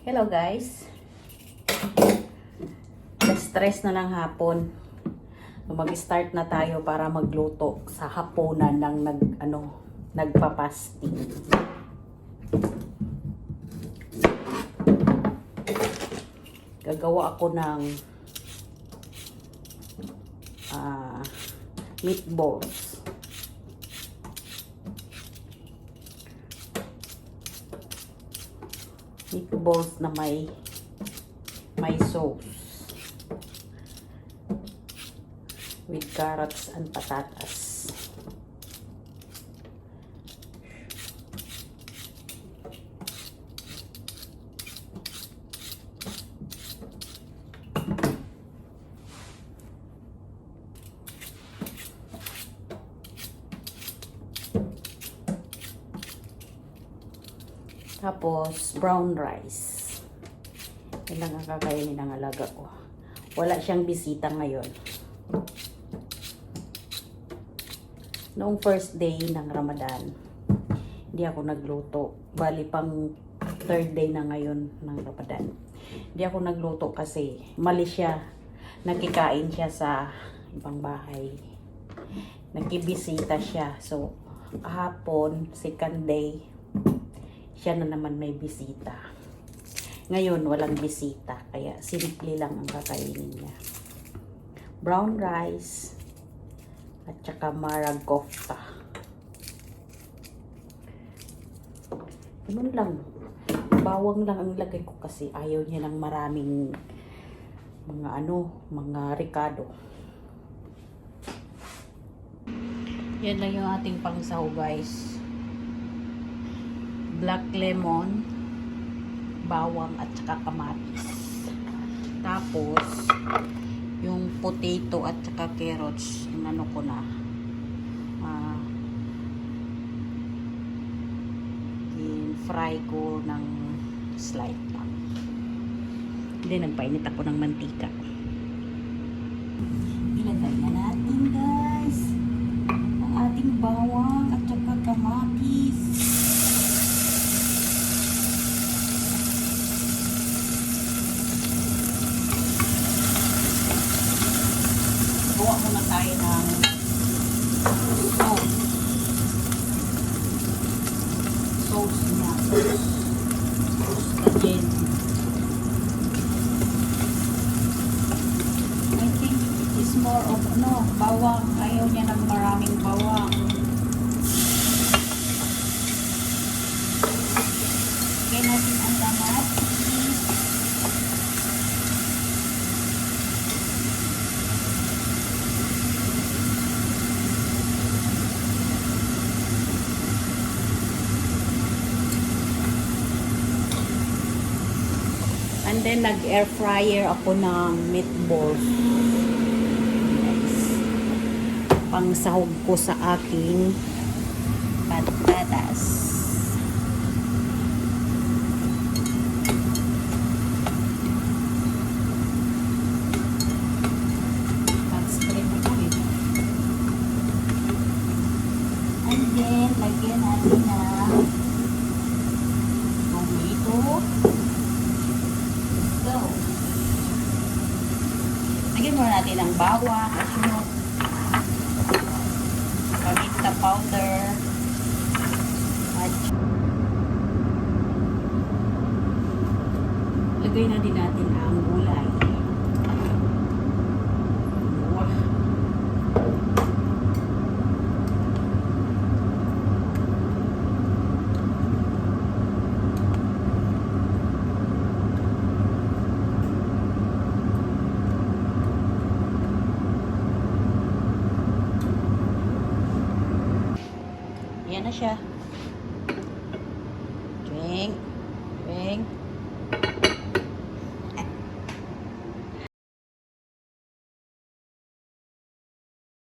Hello guys. Stress na ng hapon. Mag-start na tayo para magluto sa hapunan ng nagpa-fasting. Gagawa ako ng meatballs. Meatballs na may sauce with carrots and patatas. Tapos, brown rice. Yan lang ang kakainin ng alaga ko. Wala siyang bisita ngayon. Noong first day ng Ramadan, hindi ako nagluto. Bali pang third day na ngayon ng Ramadan. Hindi ako nagluto kasi mali siya. Nakikain siya sa ibang bahay. Nagkibisita siya. So, kahapon, second day, siya na naman may bisita. Ngayon, walang bisita. Kaya, simple lang ang kakainin niya. Brown rice at saka marag kofta. Ganun lang. Bawang lang ang lagay ko kasi ayaw niya ng maraming mga ricado. Yan lang yung ating pangsaw, guys. Black lemon, bawang at saka kamatis. Tapos yung potato at saka carrots, inano ko na fry ko ng slight lang. Hindi, nagpainit ako ng mantika. Ilagay na natin, guys, ang ating bawang at saka kamatis. Gawa muna tayo ng sauce niya. Sauce kajen. I think it is more of bawang. Ayaw niya ng maraming bawang. Kaya natin ang kamatis. And then, nag-air fryer ako ng meatballs. Yes. Pangsahog ko sa aking patatas. And then, lagyan natin ng tomato. Lagyan muna natin ang bawang, paminta powder, at lagay na din natin ang gulay. Yan na siya.